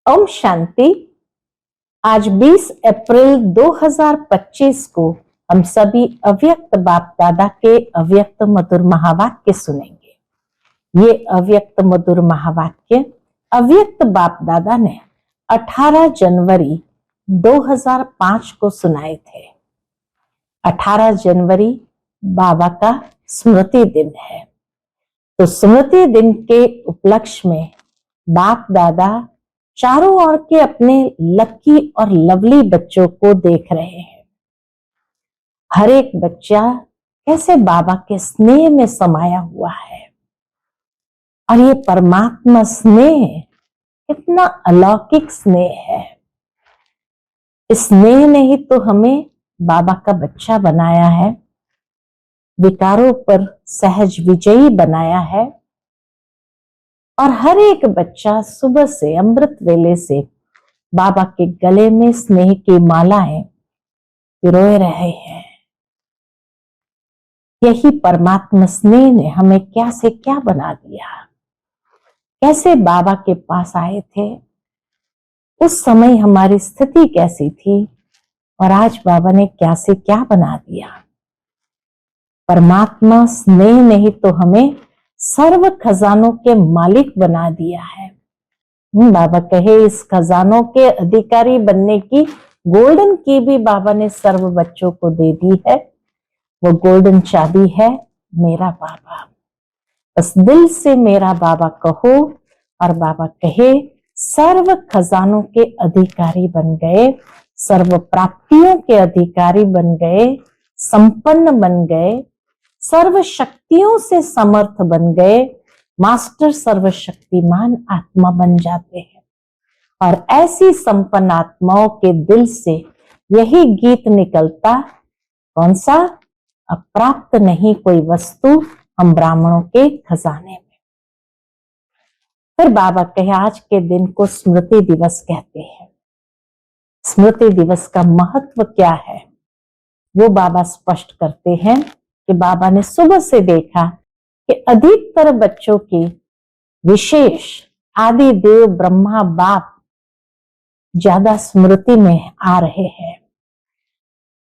ओम शांति। आज 20 अप्रैल 2025 को हम सभी अव्यक्त बाप दादा के अव्यक्त मधुर महावाक्य सुनेंगे। ये अव्यक्त मधुर महावाक्य अव्यक्त बाप दादा ने 18 जनवरी 2005 को सुनाए थे। 18 जनवरी बाबा का स्मृति दिन है। तो स्मृति दिन के उपलक्ष्य में बाप दादा चारों ओर के अपने लकी और लवली बच्चों को देख रहे हैं। हर एक बच्चा कैसे बाबा के स्नेह में समाया हुआ है और ये परमात्मा स्नेह कितना अलौकिक स्नेह है। इस स्नेह ने ही तो हमें बाबा का बच्चा बनाया है, विकारों पर सहज विजयी बनाया है। और हर एक बच्चा सुबह से अमृत वेले से बाबा के गले में स्नेह की मालाएं पिरोए रहे हैं। यही परमात्मा स्नेह ने हमें क्या से क्या बना दिया। कैसे बाबा के पास आए थे, उस समय हमारी स्थिति कैसी थी और आज बाबा ने क्या से क्या बना दिया। परमात्मा स्नेह ने ही तो हमें सर्व खजानों के मालिक बना दिया है। बाबा कहे इस खजानों के अधिकारी बनने की गोल्डन की भी बाबा ने सर्व बच्चों को दे दी है। वो गोल्डन चाबी है मेरा बाबा। बस दिल से मेरा बाबा कहो और बाबा कहे सर्व खजानों के अधिकारी बन गए, सर्व प्राप्तियों के अधिकारी बन गए, संपन्न बन गए, सर्व शक्तियों से समर्थ बन गए, मास्टर सर्वशक्तिमान आत्मा बन जाते हैं। और ऐसी संपन्न आत्माओं के दिल से यही गीत निकलता, कौन सा? अप्राप्त नहीं कोई वस्तु हम ब्राह्मणों के खजाने में। फिर बाबा कहे आज के दिन को स्मृति दिवस कहते हैं। स्मृति दिवस का महत्व क्या है वो बाबा स्पष्ट करते हैं कि बाबा ने सुबह से देखा कि अधिकतर बच्चों की विशेष आदि देव ब्रह्मा बाप ज्यादा स्मृति में आ रहे हैं।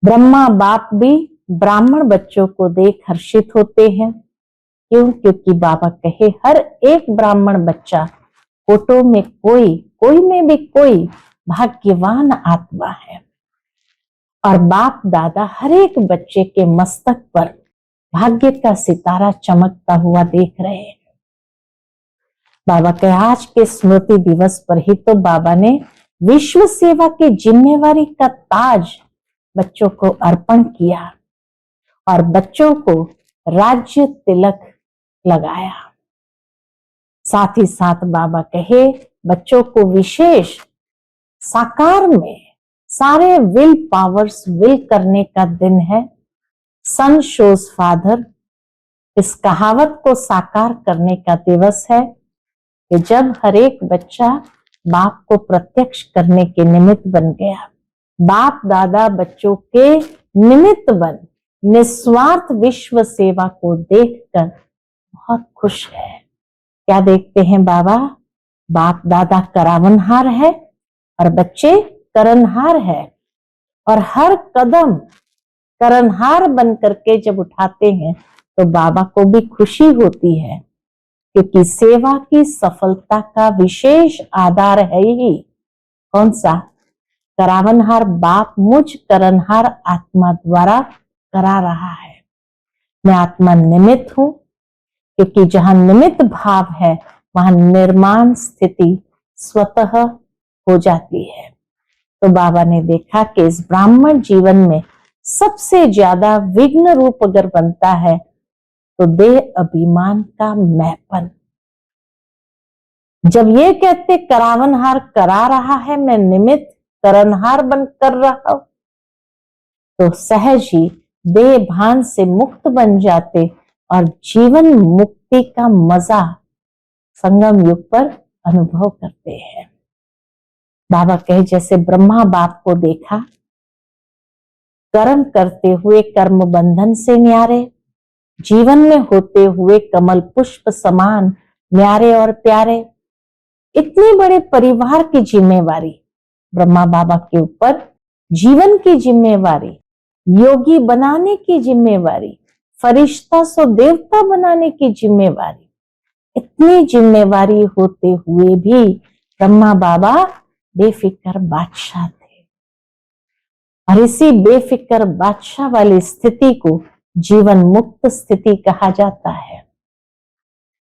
ब्रह्मा बाप भी ब्राह्मण बच्चों को देख हर्षित होते हैं। क्यों? क्योंकि बाबा कहे हर एक ब्राह्मण बच्चा कोटों में कोई में भी कोई भाग्यवान आत्मा है। और बाप दादा हर एक बच्चे के मस्तक पर भाग्य का सितारा चमकता हुआ देख रहे हैं। बाबा के आज के स्मृति दिवस पर ही तो बाबा ने विश्व सेवा की जिम्मेवारी का ताज बच्चों को अर्पण किया और बच्चों को राज्य तिलक लगाया। साथ ही साथ बाबा कहे बच्चों को विशेष साकार में सारे विल पावर्स विल करने का दिन है। सन शोज फादर, इस कहावत को साकार करने का दिवस है कि जब हर एक बच्चा बाप को प्रत्यक्ष करने के निमित्त बन गया। बाप दादा बच्चों के निमित्त बन निस्वार्थ विश्व सेवा को देखकर बहुत खुश है। क्या देखते हैं बाबा? बाप दादा करावनहार है और बच्चे करनहार है। और हर कदम करनहार बन करके जब उठाते हैं तो बाबा को भी खुशी होती है, क्योंकि सेवा की सफलता का विशेष आधार है ही कौन सा? करावनहार बाप मुझ करनहार आत्मा द्वारा करा रहा है। मैं आत्मा निमित्त हूं, क्योंकि जहां निमित्त भाव है वहां निर्माण स्थिति स्वतः हो जाती है। तो बाबा ने देखा कि इस ब्राह्मण जीवन में सबसे ज्यादा विघ्न रूप अगर बनता है तो देह अभिमान का मैपन। जब ये कहते करावनहार करा रहा है, मैं निमित्त करनहार बन कर रहा हूं, तो सहज ही देह भान से मुक्त बन जाते और जीवन मुक्ति का मजा संगम युग पर अनुभव करते हैं। बाबा कहे जैसे ब्रह्मा बाप को देखा कर्म करते हुए कर्म बंधन से न्यारे, जीवन में होते हुए कमल पुष्प समान न्यारे और प्यारे, इतने बड़े परिवार की जिम्मेवारी ब्रह्मा बाबा के ऊपर, जीवन की जिम्मेवारी, योगी बनाने की जिम्मेवारी, फरिश्ता सो देवता बनाने की जिम्मेवारी, इतनी जिम्मेवारी होते हुए भी ब्रह्मा बाबा बेफिक्र बादशाह थे। और इसी बेफिक्र बादशाह वाली स्थिति को जीवन मुक्त स्थिति कहा जाता है।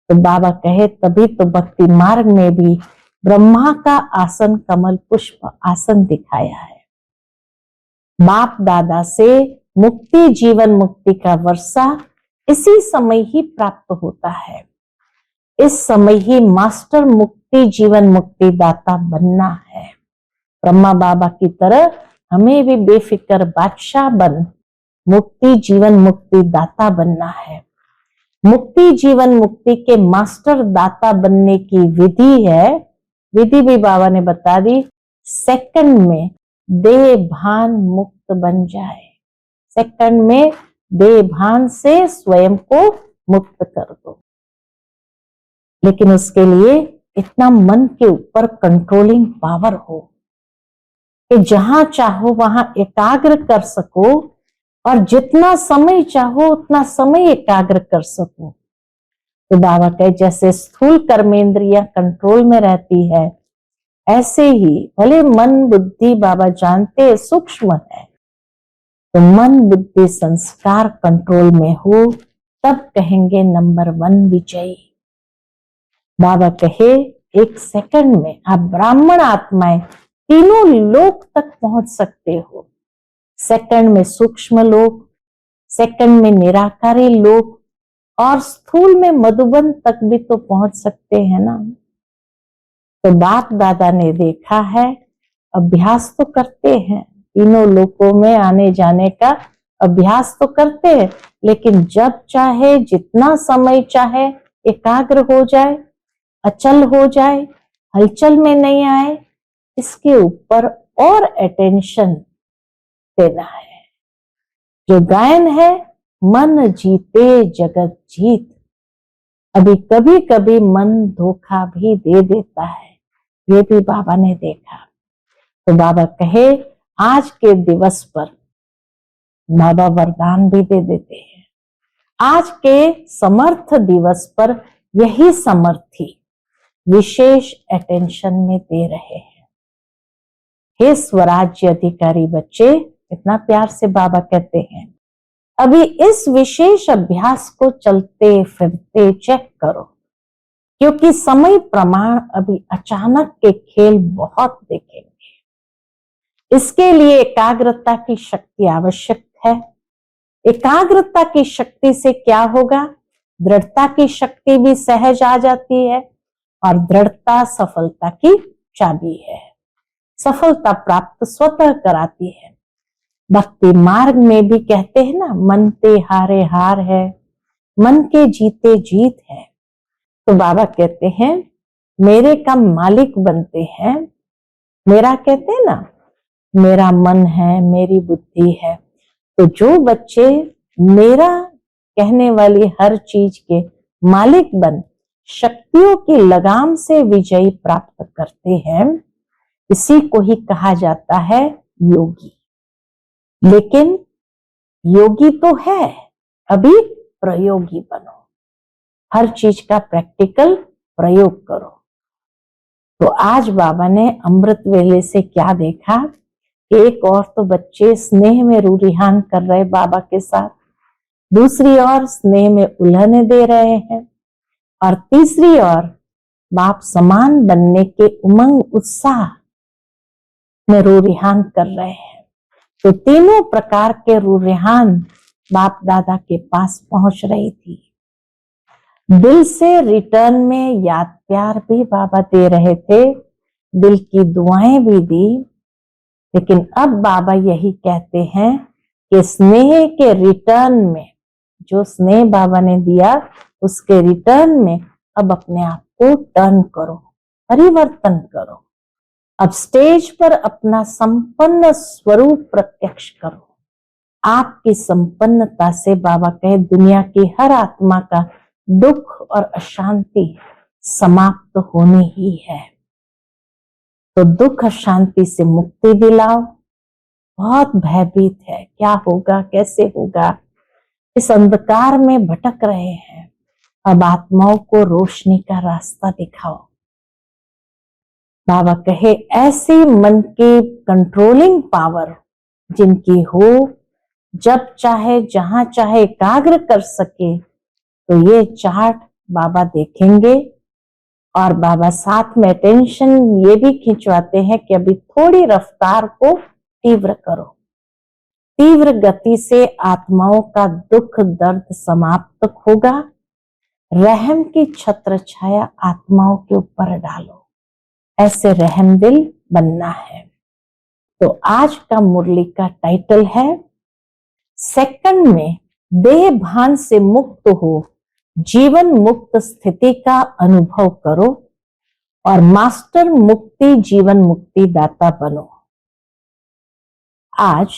तो बाबा कहे तभी तो भक्ति मार्ग में भी ब्रह्मा का आसन कमल पुष्प आसन दिखाया है। बाप दादा से मुक्ति जीवन मुक्ति का वर्षा इसी समय ही प्राप्त होता है। इस समय ही मास्टर मुक्ति जीवन मुक्ति दाता बनना है। ब्रह्मा बाबा की तरह हमें भी बेफिक्र बादशाह बन मुक्ति जीवन मुक्ति दाता बनना है। मुक्ति जीवन मुक्ति के मास्टर दाता बनने की विधि है, विधि भी बाबा ने बता दी। सेकंड में देह भान मुक्त बन जाए, सेकंड में देह भान से स्वयं को मुक्त कर दो। लेकिन उसके लिए इतना मन के ऊपर कंट्रोलिंग पावर हो कि जहां चाहो वहां एकाग्र कर सको और जितना समय चाहो उतना समय एकाग्र कर सको। तो बाबा कहे जैसे स्थूल कर्मेंद्रियां कंट्रोल में रहती है, ऐसे ही भले मन बुद्धि बाबा जानते सूक्ष्म है, तो मन बुद्धि संस्कार कंट्रोल में हो तब कहेंगे नंबर 1 विजयी। बाबा कहे एक सेकंड में आप ब्राह्मण आत्माएं तीनों लोक तक पहुंच सकते हो। सेकंड में सूक्ष्म लोक, सेकंड में निराकारी लोक और स्थूल में मधुबन तक भी तो पहुंच सकते हैं ना। तो बाप दादा ने देखा है, अभ्यास तो करते हैं, तीनों लोकों में आने जाने का अभ्यास तो करते हैं, लेकिन जब चाहे जितना समय चाहे एकाग्र हो जाए, अचल हो जाए, हलचल में नहीं आए, इसके ऊपर और अटेंशन देना है। जो गायन है मन जीते जगत जीत, अभी कभी कभी मन धोखा भी दे देता है, ये भी बाबा ने देखा। तो बाबा कहे आज के दिवस पर बाबा वरदान भी दे देते हैं। आज के समर्थ दिवस पर यही समर्थी विशेष अटेंशन में दे रहे हैं। हे स्वराज्य अधिकारी बच्चे, इतना प्यार से बाबा कहते हैं, अभी इस विशेष अभ्यास को चलते फिरते चेक करो, क्योंकि समय प्रमाण अभी अचानक के खेल बहुत देखेंगे। इसके लिए एकाग्रता की शक्ति आवश्यक है। एकाग्रता की शक्ति से क्या होगा? दृढ़ता की शक्ति भी सहज आ जाती है और दृढ़ता सफलता की चाबी है। सफलता प्राप्त स्वतः कराती है। भक्ति मार्ग में भी कहते हैं ना, मन ते हारे हार है, मन के जीते जीत है। तो बाबा कहते हैं मेरे का मालिक बनते हैं। मेरा कहते हैं ना, मेरा मन है, मेरी बुद्धि है। तो जो बच्चे मेरा कहने वाली हर चीज के मालिक बन शक्तियों की लगाम से विजय प्राप्त करते हैं, इसी को ही कहा जाता है योगी। लेकिन योगी तो है, अभी प्रयोगी बनो, हर चीज का प्रैक्टिकल प्रयोग करो। तो आज बाबा ने अमृत वेले से क्या देखा? एक और तो बच्चे स्नेह में रूरिहान कर रहे बाबा के साथ, दूसरी ओर स्नेह में उल्हने दे रहे हैं, और तीसरी ओर बाप समान बनने के उमंग उत्साह में रूरिहान कर रहे हैं। तो तीनों प्रकार के रूरिहान बाप दादा के पास पहुंच रही थी। दिल से रिटर्न में याद प्यार भी बाबा दे रहे थे, दिल की दुआएं भी दी। लेकिन अब बाबा यही कहते हैं कि स्नेह के रिटर्न में, जो स्नेह बाबा ने दिया उसके रिटर्न में अब अपने आप को टर्न करो, परिवर्तन करो। अब स्टेज पर अपना संपन्न स्वरूप प्रत्यक्ष करो। आपकी संपन्नता से बाबा कहे दुनिया की हर आत्मा का दुख और अशांति समाप्त होनी ही है। तो दुख शांति से मुक्ति दिलाओ। बहुत भयभीत है, क्या होगा कैसे होगा, इस अंधकार में भटक रहे हैं। अब आत्माओं को रोशनी का रास्ता दिखाओ। बाबा कहे ऐसी मन की कंट्रोलिंग पावर जिनकी हो, जब चाहे जहां चाहे एकाग्र कर सके, तो ये चार्ट बाबा देखेंगे। और बाबा साथ में अटेंशन ये भी खिंचवाते हैं कि अभी थोड़ी रफ्तार को तीव्र करो। तीव्र गति से आत्माओं का दुख दर्द समाप्त होगा। रहम की छत्र छाया आत्माओं के ऊपर डालो, ऐसे रहम दिल बनना है। तो आज का मुरली का टाइटल है सेकंड में देह भान से मुक्त हो, जीवन मुक्त स्थिति का अनुभव करो और मास्टर मुक्ति जीवन मुक्ति दाता बनो। आज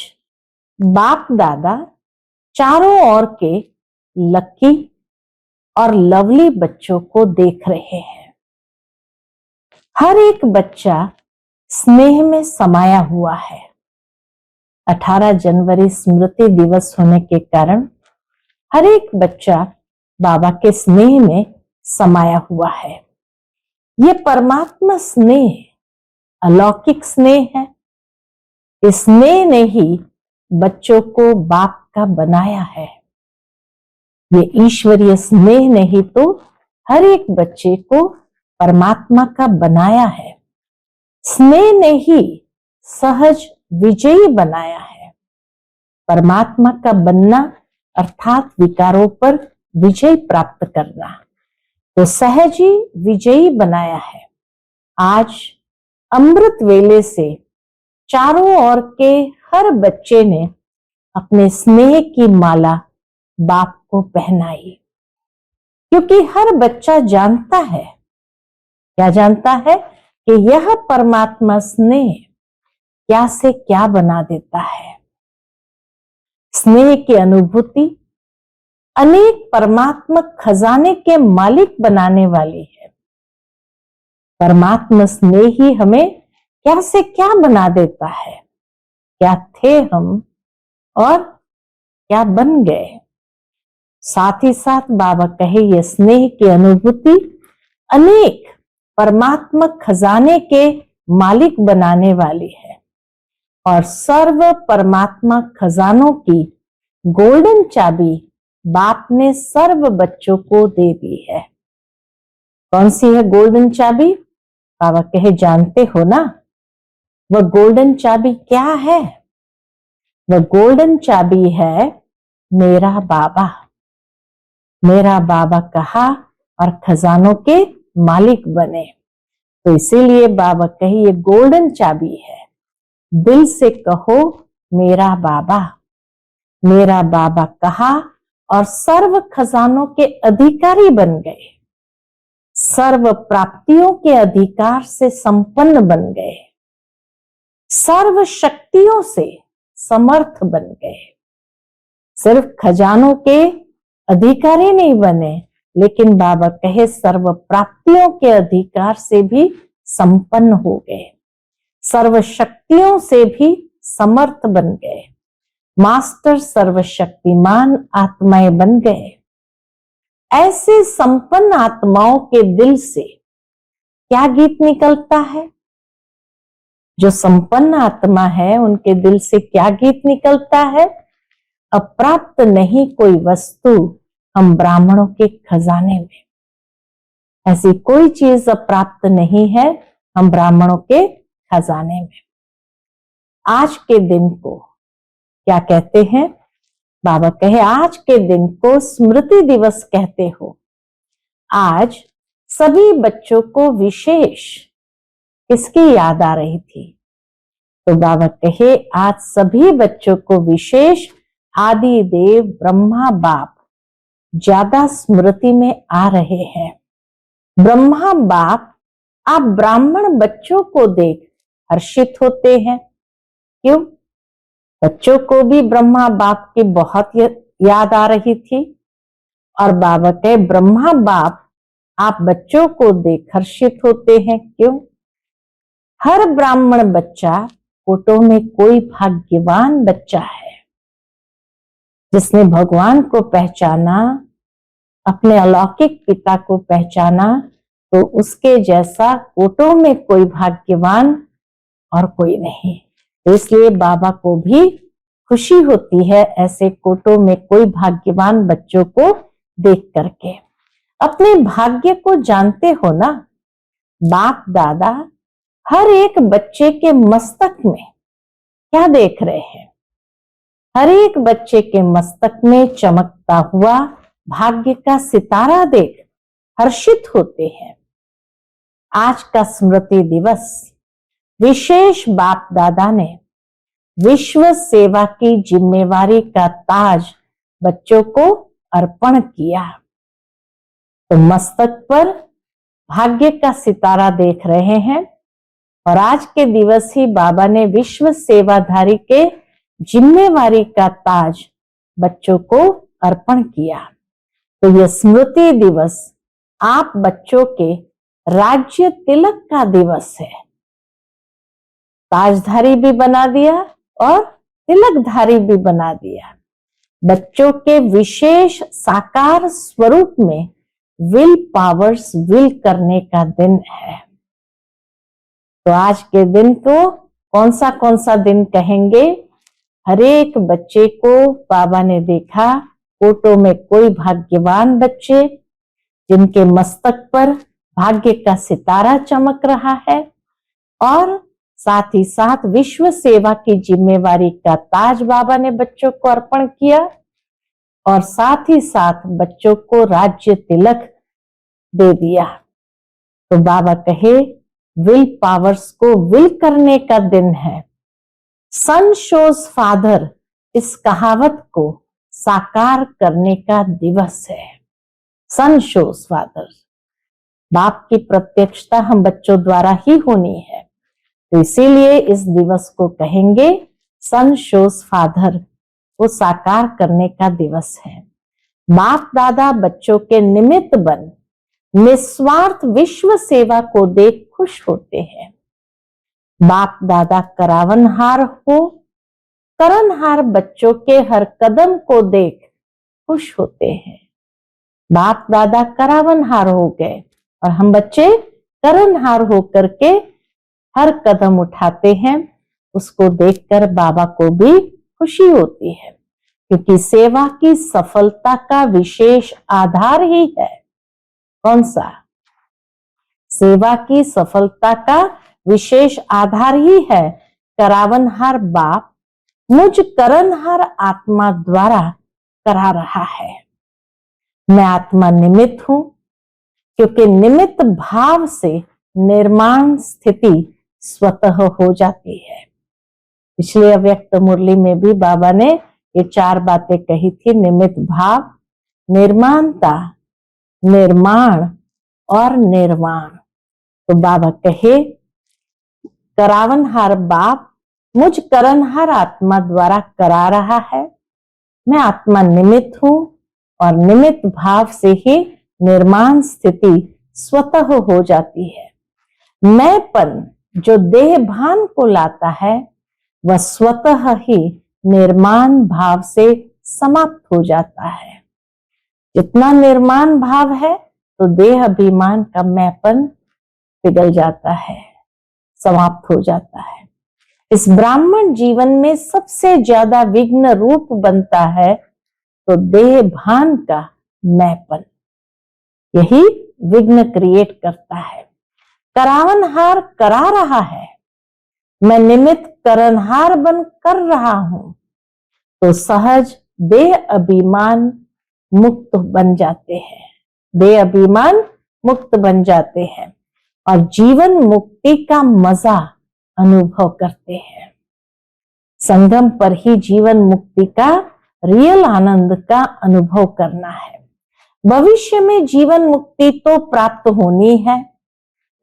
बाप दादा चारों ओर के लकी और लवली बच्चों को देख रहे हैं। हर एक बच्चा स्नेह में समाया हुआ है। 18 जनवरी स्मृति दिवस होने के कारण हर एक बच्चा बाबा के स्नेह में समाया हुआ है। ये परमात्मा स्नेह अलौकिक स्नेह है। इस स्नेह ने ही बच्चों को बाप का बनाया है। ये ईश्वरीय स्नेह ने ही तो हर एक बच्चे को परमात्मा का बनाया है। स्नेह ने ही सहज विजयी बनाया है। परमात्मा का बनना अर्थात विकारों पर विजय प्राप्त करना, तो सहज ही विजयी बनाया है। आज अमृत वेले से चारों ओर के हर बच्चे ने अपने स्नेह की माला बाप को पहनाई, क्योंकि हर बच्चा जानता है, क्या जानता है कि यह परमात्मा स्नेह क्या से क्या बना देता है। स्नेह की अनुभूति अनेक परमात्मक खजाने के मालिक बनाने वाली है। परमात्मा स्नेह ही हमें क्या से क्या बना देता है। क्या थे हम और क्या बन गए। साथ ही साथ बाबा कहे ये स्नेह की अनुभूति अनेक परमात्मक खजाने के मालिक बनाने वाली है और सर्व परमात्मा खजानों की गोल्डन चाबी बाप ने सर्व बच्चों को दे दी है। कौन सी है गोल्डन चाबी? बाबा कहे जानते हो ना। वह गोल्डन चाबी क्या है? वह गोल्डन चाबी है मेरा बाबा। मेरा बाबा कहा और खजानों के मालिक बने। तो इसीलिए बाबा कहे ये गोल्डन चाबी है। दिल से कहो मेरा बाबा। मेरा बाबा कहा और सर्व खजानों के अधिकारी बन गए। सर्व प्राप्तियों के अधिकार से संपन्न बन गए। सर्व शक्तियों से समर्थ बन गए। सिर्फ खजानों के अधिकारी नहीं बने, लेकिन बाबा कहे सर्व प्राप्तियों के अधिकार से भी संपन्न हो गए। सर्व शक्तियों से भी समर्थ बन गए। मास्टर सर्वशक्तिमान आत्माएं बन गए। ऐसे संपन्न आत्माओं के दिल से क्या गीत निकलता है? जो संपन्न आत्मा है उनके दिल से क्या गीत निकलता है? अप्राप्त नहीं कोई वस्तु हम ब्राह्मणों के खजाने में। ऐसी कोई चीज अप्राप्त नहीं है हम ब्राह्मणों के खजाने में। आज के दिन को क्या कहते हैं? बाबा कहे आज के दिन को स्मृति दिवस कहते हो। आज सभी बच्चों को विशेष किसकी याद आ रही थी? तो बाबा कहे आज सभी बच्चों को विशेष आदि देव ब्रह्मा बाप ज्यादा स्मृति में आ रहे हैं। ब्रह्मा बाप आप ब्राह्मण बच्चों को देख हर्षित होते हैं। क्यों? बच्चों को भी ब्रह्मा बाप की बहुत याद आ रही थी और बाबा के ब्रह्मा बाप आप बच्चों को देख हर्षित होते हैं। क्यों? हर ब्राह्मण बच्चा कोटों में कोई भाग्यवान बच्चा है जिसने भगवान को पहचाना, अपने अलौकिक पिता को पहचाना, तो उसके जैसा कोटों में कोई भाग्यवान और कोई नहीं। तो इसलिए बाबा को भी खुशी होती है ऐसे कोटों में कोई भाग्यवान बच्चों को देख करके। अपने भाग्य को जानते हो ना, बाप दादा हर एक बच्चे के मस्तक में क्या देख रहे हैं? हर एक बच्चे के मस्तक में चमकता हुआ भाग्य का सितारा देख हर्षित होते हैं। आज का स्मृति दिवस विशेष बाप दादा ने विश्व सेवा की जिम्मेवारी का ताज बच्चों को अर्पण किया। तो मस्तक पर भाग्य का सितारा देख रहे हैं और आज के दिवस ही बाबा ने विश्व सेवाधारी के जिम्मेवारी का ताज बच्चों को अर्पण किया। तो यह स्मृति दिवस आप बच्चों के राज्य तिलक का दिवस है। ताजधारी भी बना दिया और तिलकधारी भी बना दिया। बच्चों के विशेष साकार स्वरूप में विल पावर्स विल करने का दिन है। तो आज के दिन को कौन सा दिन कहेंगे? हरेक बच्चे को बाबा ने देखा, कोटों में कोई भाग्यवान बच्चे जिनके मस्तक पर भाग्य का सितारा चमक रहा है और साथ ही साथ विश्व सेवा की जिम्मेवारी का ताज बाबा ने बच्चों को अर्पण किया और साथ ही साथ बच्चों को राज्य तिलक दे दिया। तो बाबा कहे विल पावर्स को विल करने का दिन है। सन शोज फादर, इस कहावत को साकार करने का दिवस है। सन शोज फादर, बाप की प्रत्यक्षता हम बच्चों द्वारा ही होनी है। तो इसीलिए इस दिवस को कहेंगे सन शोज फादर, को साकार करने का दिवस है। बाप दादा बच्चों के निमित्त बन निस्वार्थ विश्व सेवा को देख खुश होते हैं। बाप दादा करावनहार हो, करनहार बच्चों के हर कदम को देख खुश होते हैं। बाप दादा करावनहार हो गए और हम बच्चे करनहार होकर के हर कदम उठाते हैं। उसको देखकर बाबा को भी खुशी होती है, क्योंकि सेवा की सफलता का विशेष आधार ही है। कौन सा? सेवा की सफलता का विशेष आधार ही है करावनहार बाप मुझ करनहार आत्मा द्वारा करा रहा है। मैं आत्मा निमित्त हूं, क्योंकि निमित्त भाव से निर्माण स्थिति स्वतः हो जाती है। पिछले अव्यक्त मुरली में भी बाबा ने ये 4 बातें कही थी, निमित्त भाव, निर्माणता, निर्माण और निर्वाण। तो बाबा कहे करावनहार बाप मुझ करनहार आत्मा द्वारा करा रहा है। मैं आत्मा निमित्त हूं और निमित्त भाव से ही निर्माण स्थिति स्वतः हो जाती है। मैंपन जो देह भान को लाता है वह स्वतः ही निर्माण भाव से समाप्त हो जाता है। जितना निर्माण भाव है तो देह अभिमान का मैंपन पिघल जाता है, समाप्त हो जाता है। इस ब्राह्मण जीवन में सबसे ज्यादा विघ्न रूप बनता है तो देह भान का मैंपन, यही विघ्न क्रिएट करता है। करावनहार करा रहा है, मैं निमित्त करनहार बन कर रहा हूं, तो सहज देह अभिमान मुक्त बन जाते हैं। देह अभिमान मुक्त बन जाते हैं और जीवन मुक्ति का मजा अनुभव करते हैं। संगम पर ही जीवन मुक्ति का रियल आनंद का अनुभव करना है। भविष्य में जीवन मुक्ति तो प्राप्त होनी है,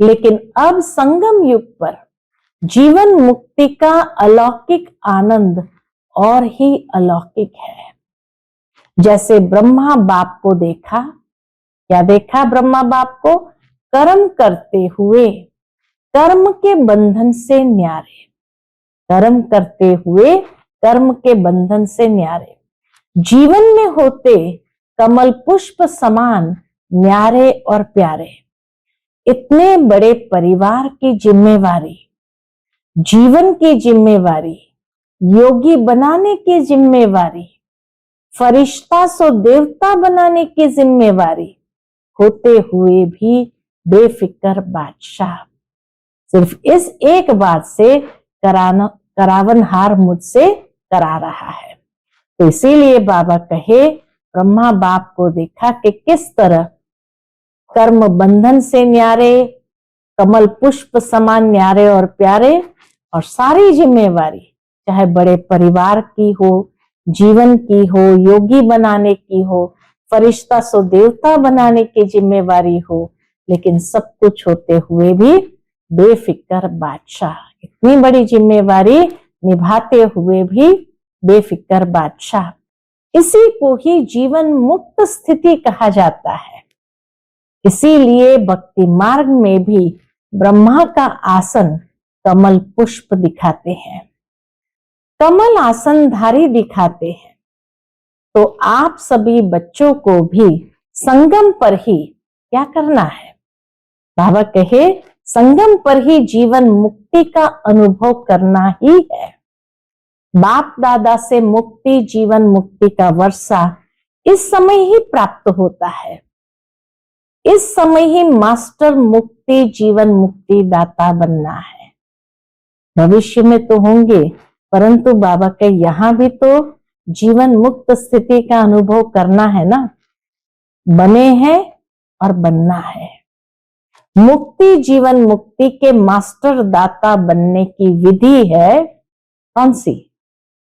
लेकिन अब संगम युग पर जीवन मुक्ति का अलौकिक आनंद और ही अलौकिक है। जैसे ब्रह्मा बाप को देखा, क्या देखा ब्रह्मा बाप को? कर्म करते हुए कर्म के बंधन से न्यारे, कर्म करते हुए कर्म के बंधन से न्यारे, जीवन में होते कमल पुष्प समान न्यारे और प्यारे। इतने बड़े परिवार की जिम्मेवारी, जीवन की जिम्मेवारी, योगी बनाने की जिम्मेवारी, फरिश्ता सो देवता बनाने की जिम्मेवारी होते हुए भी बेफिक्र बादशाह, सिर्फ इस एक बात से करावनहार मुझसे करा रहा है। तो इसीलिए बाबा कहे, ब्रह्मा बाप को देखा कि किस तरह कर्म बंधन से न्यारे, कमल पुष्प समान न्यारे और प्यारे, और सारी जिम्मेवारी चाहे बड़े परिवार की हो, जीवन की हो, योगी बनाने की हो, फरिश्ता सो देवता बनाने की जिम्मेवारी हो, लेकिन सब कुछ होते हुए भी बेफिक्र बादशाह, इतनी बड़ी जिम्मेवारी निभाते हुए भी बेफिक्र बादशाह। इसी को ही जीवन मुक्त स्थिति कहा जाता है। इसीलिए भक्ति मार्ग में भी ब्रह्मा का आसन कमल पुष्प दिखाते हैं, कमल आसनधारी दिखाते हैं। तो आप सभी बच्चों को भी संगम पर ही क्या करना है? बाबा कहे, संगम पर ही जीवन मुक्ति का अनुभव करना ही है। बाप दादा से मुक्ति, जीवन मुक्ति का वर्षा इस समय ही प्राप्त होता है। इस समय ही मास्टर मुक्ति, जीवन मुक्ति दाता बनना है। भविष्य में तो होंगे, परंतु बाबा के यहां भी तो जीवन मुक्त स्थिति का अनुभव करना है ना, बने हैं और बनना है। मुक्ति, जीवन मुक्ति के मास्टर दाता बनने की विधि है कौन सी?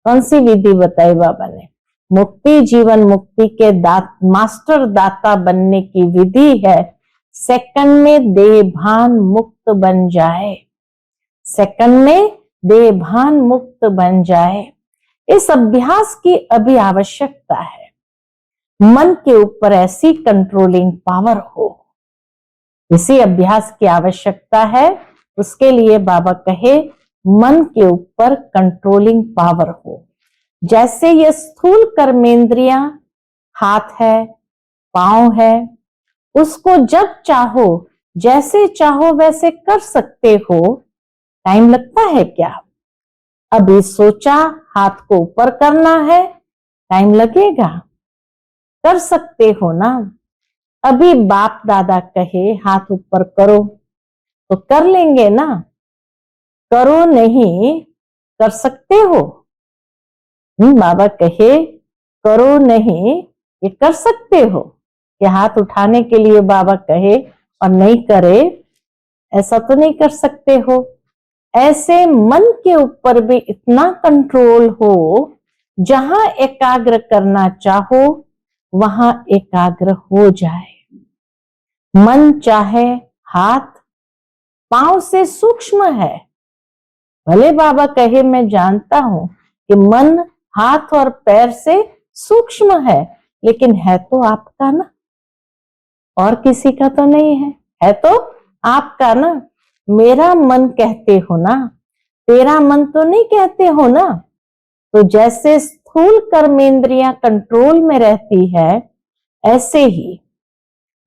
कौन सी विधि बताई बाबा ने? मुक्ति, जीवन मुक्ति के मास्टर दाता बनने की विधि है, सेकंड में देहभान मुक्त बन जाए, सेकंड में देहभान मुक्त बन जाए। इस अभ्यास की अभी आवश्यकता है। मन के ऊपर ऐसी कंट्रोलिंग पावर हो, इसी अभ्यास की आवश्यकता है। उसके लिए बाबा कहे, मन के ऊपर कंट्रोलिंग पावर हो। जैसे ये स्थूल कर्मेंद्रियां, हाथ है, पांव है, उसको जब चाहो, जैसे चाहो वैसे कर सकते हो। टाइम लगता है क्या? अभी सोचा हाथ को ऊपर करना है, टाइम लगेगा? कर सकते हो ना। अभी बाप दादा कहे हाथ ऊपर करो तो कर लेंगे ना। करो नहीं, कर सकते हो। बाबा कहे करो नहीं, ये कर सकते हो। ये हाथ उठाने के लिए बाबा कहे और नहीं करे, ऐसा तो नहीं कर सकते हो। ऐसे मन के ऊपर भी इतना कंट्रोल हो, जहां एकाग्र करना चाहो वहां एकाग्र हो जाए। मन चाहे हाथ पांव से सूक्ष्म है। भले बाबा कहे मैं जानता हूं कि मन हाथ और पैर से सूक्ष्म है, लेकिन है तो आपका ना, और किसी का तो नहीं है, है तो आपका ना। मेरा मन कहते हो ना, तेरा मन तो नहीं कहते हो ना। तो जैसे स्थूल कर्मेंद्रियां कंट्रोल में रहती है, ऐसे ही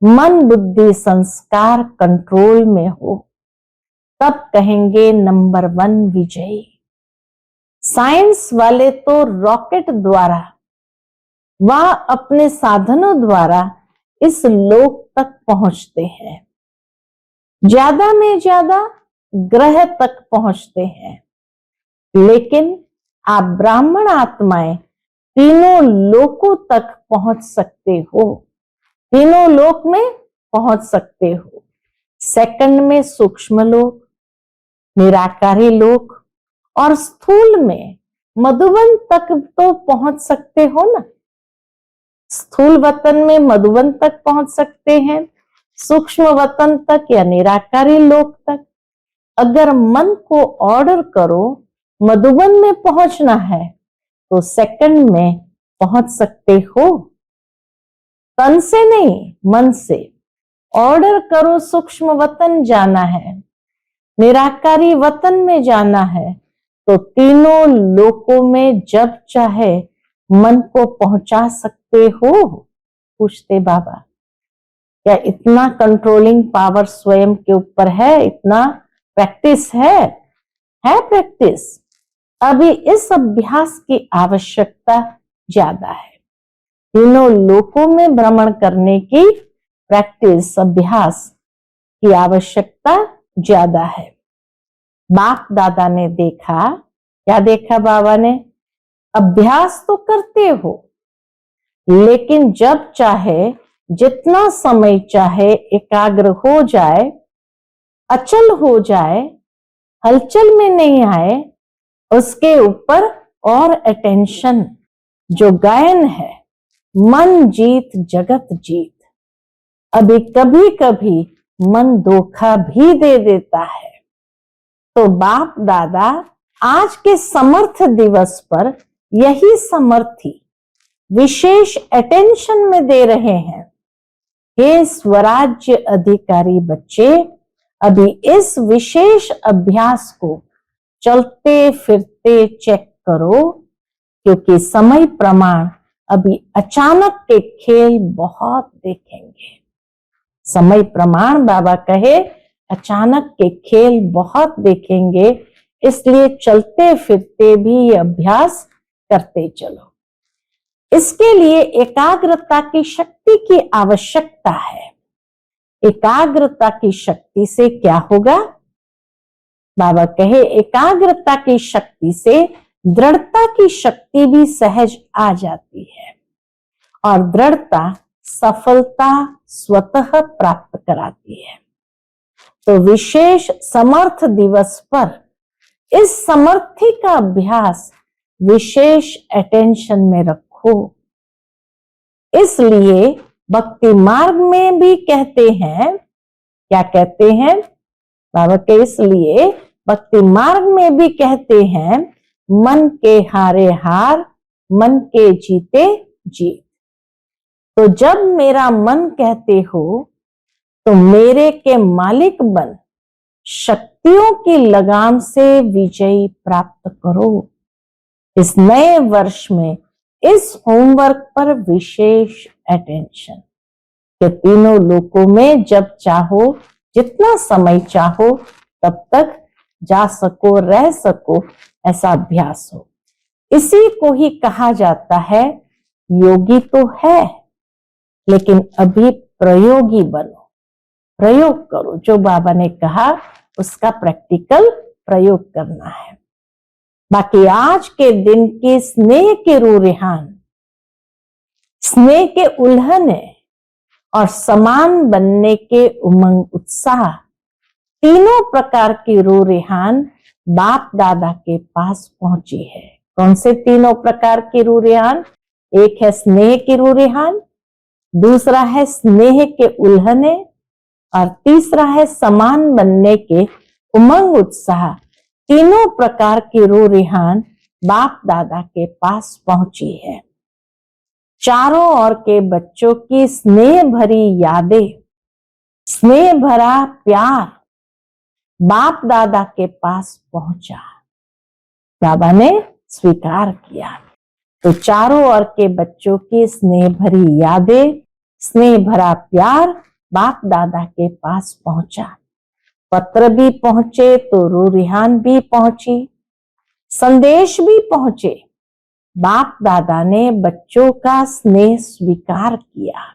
मन बुद्धि संस्कार कंट्रोल में हो, तब कहेंगे नंबर 1 विजयी। साइंस वाले तो रॉकेट द्वारा व अपने साधनों द्वारा इस लोक तक पहुंचते हैं, ज्यादा में ज्यादा ग्रह तक पहुंचते हैं। लेकिन आप ब्राह्मण आत्माएं तीनों लोकों तक पहुंच सकते हो, तीनों लोक में पहुंच सकते हो। सेकंड में सूक्ष्म लोक, निराकारी लोक, और स्थूल में मधुवन तक तो पहुंच सकते हो ना। स्थूल वतन में मधुवन तक पहुंच सकते हैं, सूक्ष्म वतन तक या निराकारी लोक तक। अगर मन को ऑर्डर करो मधुवन में पहुंचना है तो सेकंड में पहुंच सकते हो। तन से नहीं, मन से ऑर्डर करो सूक्ष्म वतन जाना है, निराकारी वतन में जाना है तो तीनों लोकों में जब चाहे मन को पहुंचा सकते हो? पूछते बाबा। क्या इतना कंट्रोलिंग पावर स्वयं के ऊपर है? इतना प्रैक्टिस है प्रैक्टिस। अभी इस अभ्यास की आवश्यकता ज्यादा है। तीनों लोकों में भ्रमण करने की प्रैक्टिस, अभ्यास की आवश्यकता ज्यादा है। बाप दादा ने देखा, क्या देखा बाबा ने? अभ्यास तो करते हो, लेकिन जब चाहे, जितना समय चाहे एकाग्र हो जाए, अचल हो जाए, हलचल में नहीं आए, उसके ऊपर और अटेंशन। जो गायन है, मन जीत जगत जीत। अभी कभी कभी मन धोखा भी दे देता है। तो बाप दादा आज के समर्थ दिवस पर यही समर्थी विशेष अटेंशन में दे रहे हैं। हे स्वराज्य अधिकारी बच्चे, अभी इस विशेष अभ्यास को चलते फिरते चेक करो, क्योंकि समय प्रमाण अभी अचानक के खेल बहुत देखेंगे। समय प्रमाण बाबा कहे अचानक के खेल बहुत देखेंगे, इसलिए चलते फिरते भी ये अभ्यास करते चलो। इसके लिए एकाग्रता की शक्ति की आवश्यकता है। एकाग्रता की शक्ति से क्या होगा? बाबा कहे एकाग्रता की शक्ति से दृढ़ता की शक्ति भी सहज आ जाती है, और दृढ़ता सफलता स्वतः प्राप्त कराती है। तो विशेष समर्थ दिवस पर इस समर्थी का अभ्यास विशेष अटेंशन में रखो। इसलिए भक्ति मार्ग में भी कहते हैं, क्या कहते हैं बाबा के? इसलिए भक्ति मार्ग में भी कहते हैं, मन के हारे हार, मन के जीते जीत। तो जब मेरा मन कहते हो तो मेरे के मालिक बन शक्तियों की लगाम से विजय प्राप्त करो। इस नए वर्ष में इस होमवर्क पर विशेष अटेंशन, कि तीनों लोकों में जब चाहो, जितना समय चाहो, तब तक जा सको, रह सको, ऐसा अभ्यास हो। इसी को ही कहा जाता है योगी तो है, लेकिन अभी प्रयोगी बनो। प्रयोग करो, जो बाबा ने कहा उसका प्रैक्टिकल प्रयोग करना है। बाकी आज के दिन की स्नेह के रूरिहान, स्नेह के उल्हने और समान बनने के उमंग उत्साह, तीनों प्रकार की रूरिहान बाप दादा के पास पहुंची है। कौन से तीनों प्रकार की रूरिहान? एक है स्नेह की रूरिहान, दूसरा है स्नेह के उल्हने, और तीसरा है समान बनने के उमंग उत्साह। तीनों प्रकार की रूरिहान बाप दादा के पास पहुंची है। चारों ओर के बच्चों की स्नेह भरी यादें, स्नेह भरा प्यार बाप दादा के पास पहुंचा, बाबा ने स्वीकार किया। तो चारों ओर के बच्चों की स्नेह भरी यादें, स्नेह भरा प्यार बाप दादा के पास पहुंचा। पत्र भी पहुंचे तो रूरिहान भी पहुंची, संदेश भी पहुंचे। बाप दादा ने बच्चों का स्नेह स्वीकार किया।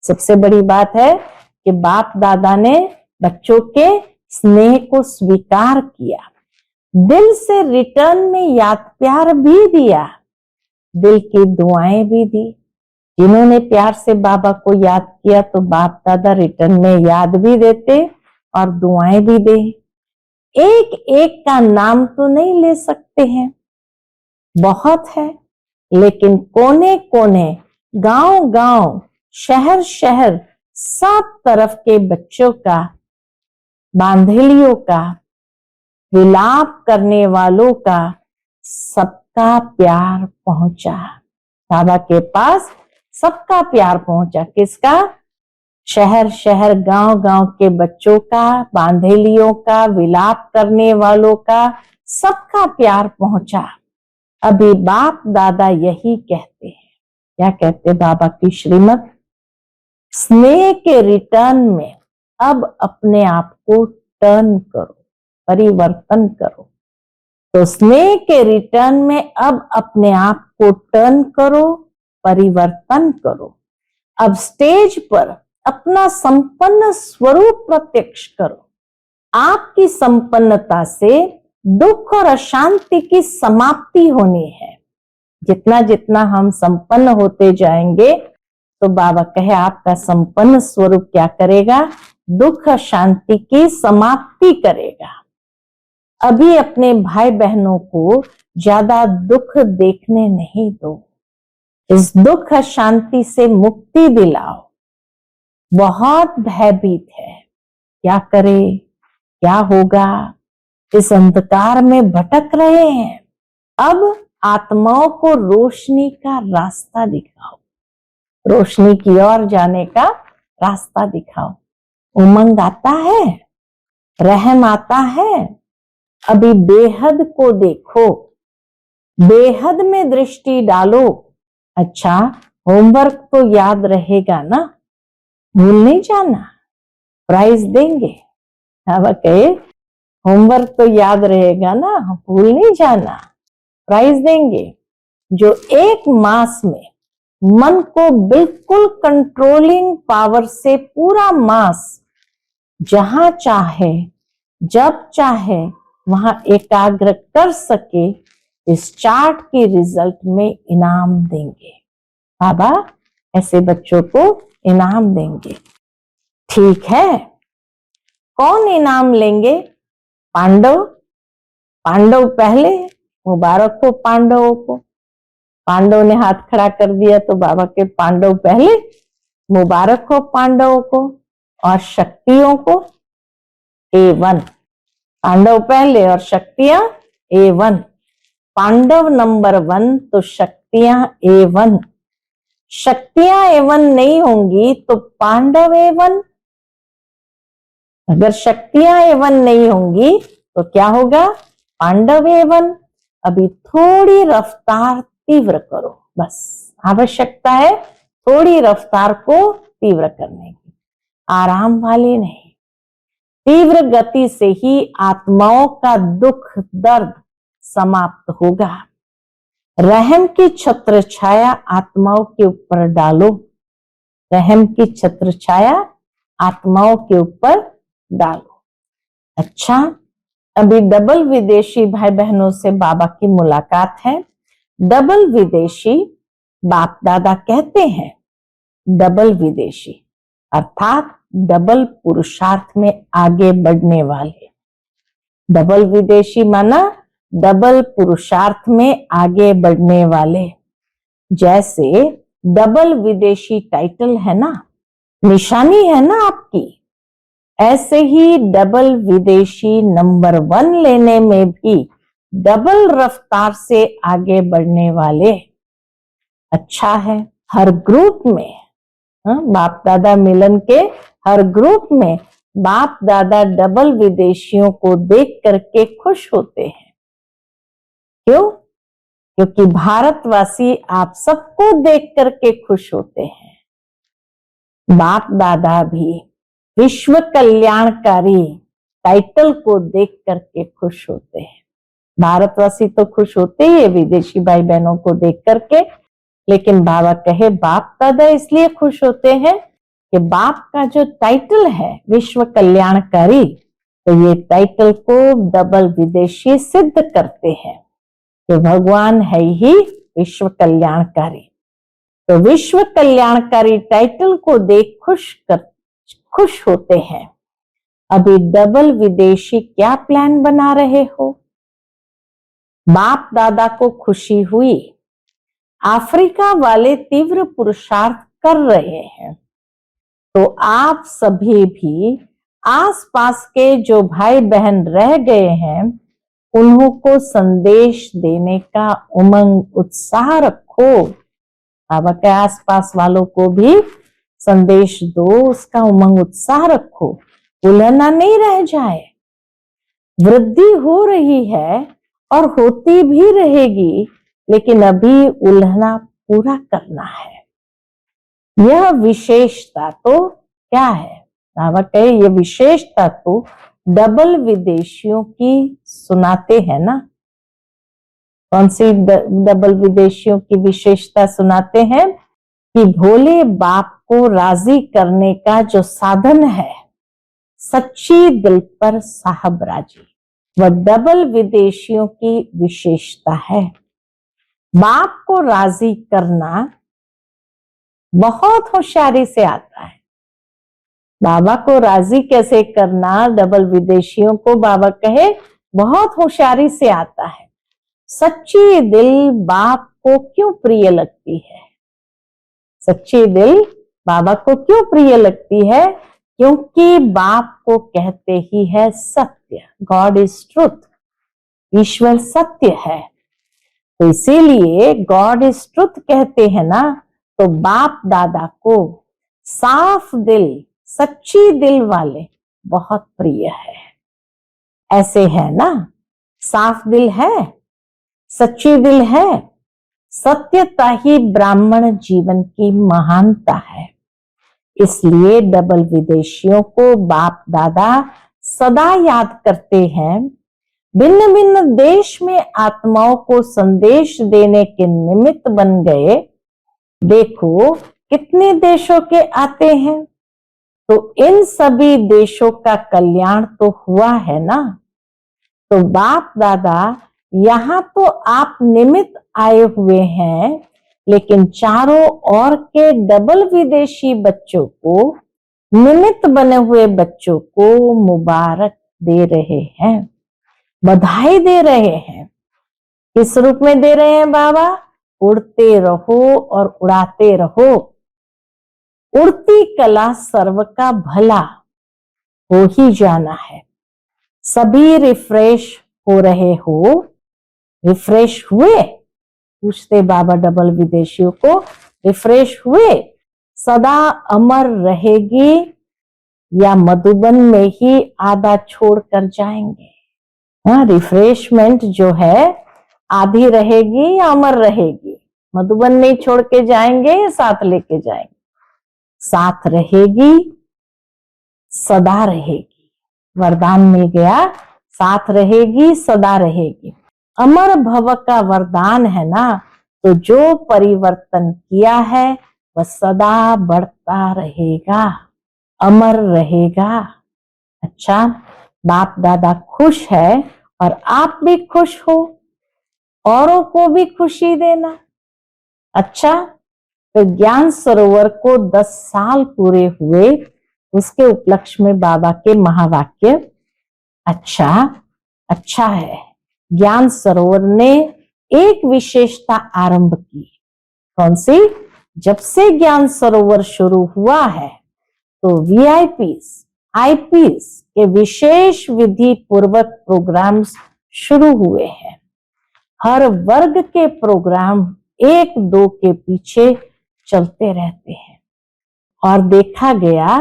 सबसे बड़ी बात है कि बाप दादा ने बच्चों के स्नेह को स्वीकार किया, दिल से रिटर्न में याद प्यार भी दिया, दिल की दुआएं भी दी। जिन्होंने प्यार से बाबा को याद किया तो बाप दादा रिटर्न में याद भी देते और दुआएं भी दे। एक एक का नाम तो नहीं ले सकते हैं, बहुत है, लेकिन कोने कोने, गांव गांव, शहर शहर, सब तरफ के बच्चों का, बांधलियों का, विलाप करने वालों का, सबका प्यार पहुंचा। बाबा के पास सबका प्यार पहुंचा। किसका? शहर शहर गांव गांव के बच्चों का, बांधेलियों का, विलाप करने वालों का, सबका प्यार पहुंचा। अभी बाप दादा यही कहते हैं। क्या कहते बाबा की श्रीमत? स्नेह के रिटर्न में अब अपने आप को टर्न करो, परिवर्तन करो। तो स्नेह के रिटर्न में अब अपने आप को टर्न करो, परिवर्तन करो। अब स्टेज पर अपना संपन्न स्वरूप प्रत्यक्ष करो। आपकी संपन्नता से दुख और अशांति की समाप्ति होनी है। जितना जितना हम संपन्न होते जाएंगे तो बाबा कहे आपका संपन्न स्वरूप क्या करेगा? दुख शांति की समाप्ति करेगा। अभी अपने भाई बहनों को ज्यादा दुख देखने नहीं दो। इस दुख शांति से मुक्ति दिलाओ। बहुत भयभीत है, क्या करे, क्या होगा, इस अंधकार में भटक रहे हैं। अब आत्माओं को रोशनी का रास्ता दिखाओ, रोशनी की ओर जाने का रास्ता दिखाओ। उमंग आता है, रहम आता है। अभी बेहद को देखो, बेहद में दृष्टि डालो। अच्छा, होमवर्क तो याद रहेगा ना, भूल नहीं जाना, प्राइज देंगे। बाबा कहे होमवर्क तो याद रहेगा ना, भूल नहीं जाना, प्राइज देंगे। जो एक मास में मन को बिल्कुल कंट्रोलिंग पावर से पूरा मास जहां चाहे जब चाहे वहां एकाग्र कर सके, इस चार्ट के रिजल्ट में इनाम देंगे। बाबा ऐसे बच्चों को इनाम देंगे। ठीक है, कौन इनाम लेंगे? पांडव। पांडव पहले, मुबारक हो पांडवों को। पांडव ने हाथ खड़ा कर दिया तो बाबा के पांडव पहले, मुबारक हो पांडवों को। और शक्तियों को A1, पांडव पहले और शक्तियां A1। पांडव नंबर 1 तो शक्तियां A1। शक्तियां A1 नहीं होंगी तो पांडव A1। अगर शक्तियां A1 नहीं होंगी तो क्या होगा? पांडव A1। अभी थोड़ी रफ्तार तीव्र करो, बस आवश्यकता है थोड़ी रफ्तार को तीव्र करने की, आराम वाली नहीं। तीव्र गति से ही आत्माओं का दुख दर्द समाप्त होगा। रहम की छत्र छाया आत्माओं के ऊपर डालो, रहम की छत्र छाया आत्माओं के ऊपर डालो। अच्छा, अभी डबल विदेशी भाई बहनों से बाबा की मुलाकात है। डबल विदेशी बाप दादा कहते हैं, डबल विदेशी अर्थात डबल पुरुषार्थ में आगे बढ़ने वाले। डबल विदेशी माना डबल पुरुषार्थ में आगे बढ़ने वाले। जैसे डबल विदेशी टाइटल है ना, निशानी है ना आपकी, ऐसे ही डबल विदेशी नंबर 1 लेने में भी डबल रफ्तार से आगे बढ़ने वाले। अच्छा है, हर ग्रुप में बाप दादा मिलन के हर ग्रुप में बाप दादा डबल विदेशियों को देख करके खुश होते हैं। क्यों? क्योंकि भारतवासी आप सबको देख करके खुश होते हैं। बाप दादा भी विश्व कल्याणकारी टाइटल को देख करके खुश होते हैं। भारतवासी तो खुश होते ही है विदेशी भाई बहनों को देख करके, लेकिन बाबा कहे बाप दादा इसलिए खुश होते हैं कि बाप का जो टाइटल है विश्व कल्याणकारी, तो ये टाइटल को डबल विदेशी सिद्ध करते हैं कि भगवान है ही विश्व कल्याणकारी। तो विश्व कल्याणकारी टाइटल को देख खुश होते हैं। अभी डबल विदेशी क्या प्लान बना रहे हो? बाप दादा को खुशी हुई, अफ्रीका वाले तीव्र पुरुषार्थ कर रहे हैं, तो आप सभी भी आसपास के जो भाई बहन रह गए हैं उन्हों को संदेश देने का उमंग उत्साह रखो। बाबा के आसपास वालों को भी संदेश दो, उसका उमंग उत्साह रखो, उलहना नहीं रह जाए। वृद्धि हो रही है और होती भी रहेगी, लेकिन अभी उलहना पूरा करना है। यह विशेषता तो क्या है? बाबा कहे ये विशेषता तो डबल विदेशियों की सुनाते हैं ना। कौन सी डबल विदेशियों की विशेषता सुनाते हैं? कि भोले बाप को राजी करने का जो साधन है, सच्ची दिल पर साहब राजी, वह डबल विदेशियों की विशेषता है। बाप को राजी करना बहुत होशियारी से आता है। बाबा को राजी कैसे करना, डबल विदेशियों को बाबा कहे बहुत होशियारी से आता है। सच्ची दिल बाप को क्यों प्रिय लगती है? सच्ची दिल बाबा को क्यों प्रिय लगती है? क्योंकि बाप को कहते ही है सत्य, गॉड इज ट्रुथ, ईश्वर सत्य है। तो इसीलिए गॉड इज ट्रुथ कहते हैं ना, तो बाप दादा को साफ दिल, सच्ची दिल वाले बहुत प्रिय है। ऐसे है ना, साफ दिल है, सच्ची दिल है। सत्यता ही ब्राह्मण जीवन की महानता है। इसलिए डबल विदेशियों को बाप दादा सदा याद करते हैं। भिन्न भिन्न देश में आत्माओं को संदेश देने के निमित्त बन गए। देखो कितने देशों के आते हैं, तो इन सभी देशों का कल्याण तो हुआ है ना। तो बाप दादा यहाँ तो आप निमित्त आए हुए हैं, लेकिन चारों ओर के डबल विदेशी बच्चों को, निमित्त बने हुए बच्चों को मुबारक दे रहे हैं, बधाई दे रहे हैं। किस रूप में दे रहे हैं बाबा? उड़ते रहो और उड़ाते रहो। उड़ती कला सर्व का भला हो ही जाना है। सभी रिफ्रेश हो रहे हो, रिफ्रेश हुए? पूछते बाबा डबल विदेशियों को, रिफ्रेश हुए? सदा अमर रहेगी या मधुबन में ही आधा छोड़ कर जाएंगे? हाँ, रिफ्रेशमेंट जो है आधी रहेगी या अमर रहेगी? मधुबन में ही छोड़ के जाएंगे या साथ लेके जाएंगे? साथ रहेगी, सदा रहेगी। वरदान मिल गया, साथ रहेगी, सदा रहेगी। अमर भव का वरदान है ना, तो जो परिवर्तन किया है वह सदा बढ़ता रहेगा, अमर रहेगा। अच्छा, बाप दादा खुश है और आप भी खुश हो, औरों को भी खुशी देना। अच्छा, तो ज्ञान सरोवर को 10 साल पूरे हुए, उसके उपलक्ष्य में बाबा के महावाक्य। अच्छा है, ज्ञान सरोवर ने एक विशेषता आरंभ की। कौन सी? जब से ज्ञान सरोवर शुरू हुआ है तो वीआईपीस, आईपीएस के विशेष विधि पूर्वक प्रोग्राम्स शुरू हुए हैं। हर वर्ग के प्रोग्राम एक दो के पीछे चलते रहते हैं और देखा गया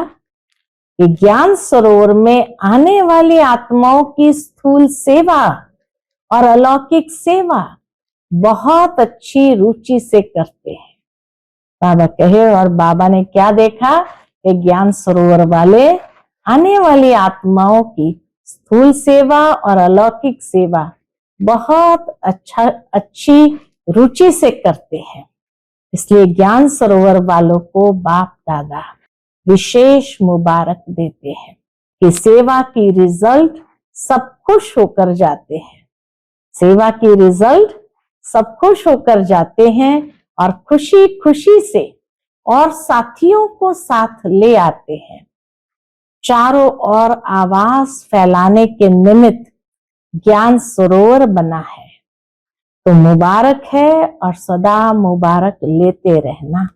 कि ज्ञान सरोवर में आने वाली आत्माओं की स्थूल सेवा और अलौकिक सेवा बहुत अच्छी रुचि से करते हैं। बाबा कहे, और बाबा ने क्या देखा कि ज्ञान सरोवर वाले आने वाली आत्माओं की स्थूल सेवा और अलौकिक सेवा बहुत अच्छी रुचि से करते हैं। इसलिए ज्ञान सरोवर वालों को बाप दादा विशेष मुबारक देते हैं कि सेवा की रिजल्ट सब खुश होकर जाते हैं। सेवा की रिजल्ट सब खुश होकर जाते हैं और खुशी खुशी से और साथियों को साथ ले आते हैं। चारों ओर आवाज फैलाने के निमित्त ज्ञान सरोवर बना है, तो मुबारक है और सदा मुबारक लेते रहना।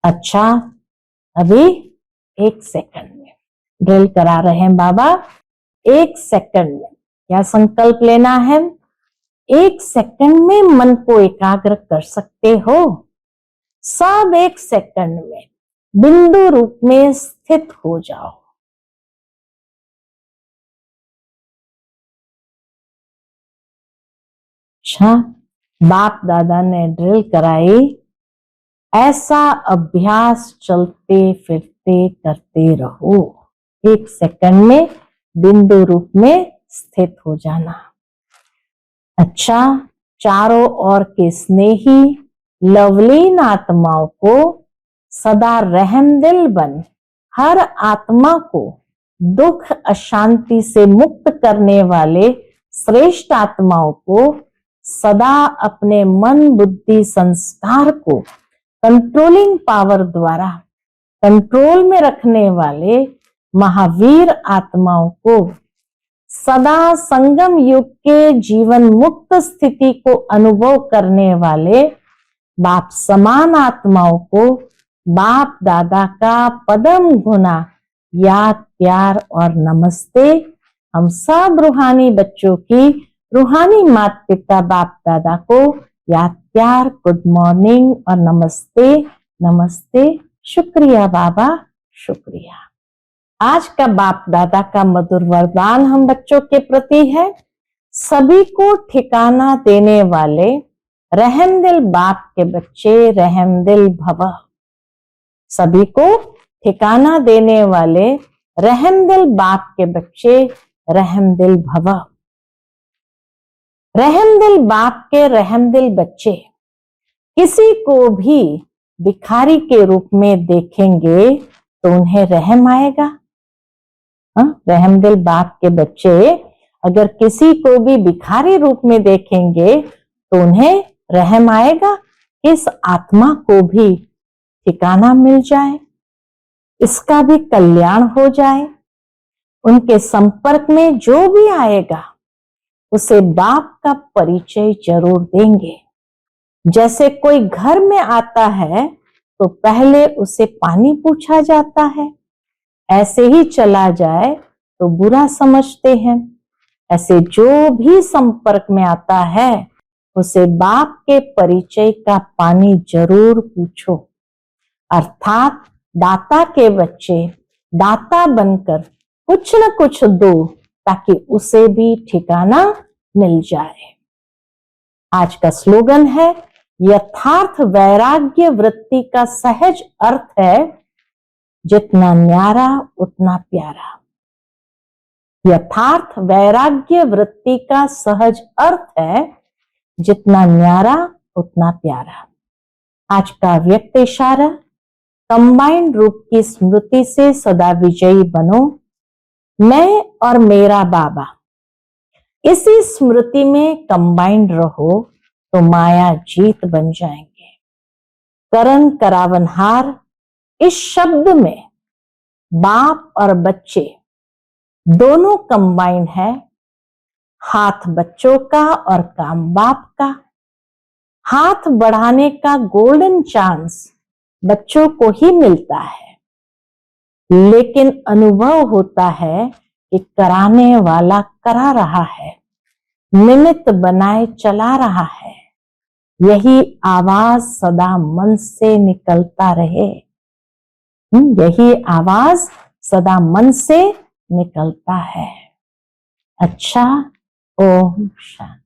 अच्छा, अभी 1 सेकंड में ड्रिल करा रहे हैं बाबा। 1 सेकंड में क्या संकल्प लेना है? 1 सेकंड में मन को एकाग्र कर सकते हो। सब 1 सेकंड में बिंदु रूप में स्थित हो जाओ। अच्छा, बाप दादा ने ड्रिल कराई, ऐसा अभ्यास चलते फिरते करते रहो। 1 सेकंड में बिंदु रूप में स्थित हो जाना। अच्छा, चारों ओर के स्नेही लवलीन आत्माओं को सदा रहमदिल बन हर आत्मा को दुख अशांति से मुक्त करने वाले श्रेष्ठ आत्माओं को सदा अपने मन बुद्धि संस्कार को कंट्रोलिंग पावर द्वारा कंट्रोल में रखने वाले महावीर आत्माओं को सदा संगम युग के जीवन मुक्त स्थिति को अनुभव करने वाले बाप समान आत्माओं को बाप दादा का पदम गुना याद प्यार और नमस्ते। हम सब रूहानी बच्चों की रूहानी माता पिता बाप दादा को याद प्यार, गुड मॉर्निंग और नमस्ते नमस्ते। शुक्रिया बाबा, शुक्रिया। आज का बाप दादा का मधुर वरदान हम बच्चों के प्रति है, सभी को ठिकाना देने वाले रहमदिल बाप के बच्चे रहमदिल भव। सभी को ठिकाना देने वाले रहमदिल बाप के बच्चे रहमदिल भव। रहमदिल बाप के रहमदिल बच्चे किसी को भी भिखारी के रूप में देखेंगे तो उन्हें रहम आएगा। रहमदिल बाप के बच्चे अगर किसी को भी भिखारी रूप में देखेंगे तो उन्हें रहम आएगा, इस आत्मा को भी ठिकाना मिल जाए, इसका भी कल्याण हो जाए। उनके संपर्क में जो भी आएगा उसे बाप का परिचय जरूर देंगे। जैसे कोई घर में आता है तो पहले उसे पानी पूछा जाता है, ऐसे ही चला जाए तो बुरा समझते हैं। ऐसे जो भी संपर्क में आता है उसे बाप के परिचय का पानी जरूर पूछो। अर्थात दाता के बच्चे दाता बनकर कुछ न कुछ दो ताकि उसे भी ठिकाना मिल जाए। आज का स्लोगन है, यथार्थ वैराग्य वृत्ति का सहज अर्थ है जितना न्यारा उतना प्यारा। यथार्थ वैराग्य वृत्ति का सहज अर्थ है जितना न्यारा उतना प्यारा। आज का व्यक्त इशारा, कंबाइंड रूप की स्मृति से सदा विजयी बनो। मैं और मेरा बाबा इसी स्मृति में कंबाइंड रहो तो माया जीत बन जाएंगे। करण करावनहार, इस शब्द में बाप और बच्चे दोनों कंबाइंड है। हाथ बच्चों का और काम बाप का। हाथ बढ़ाने का गोल्डन चांस बच्चों को ही मिलता है, लेकिन अनुभव होता है कि कराने वाला करा रहा है, निमित्त बनाए चला रहा है। यही आवाज सदा मन से निकलता रहे। यही आवाज सदा मन से निकलता है। अच्छा, ओम शांति।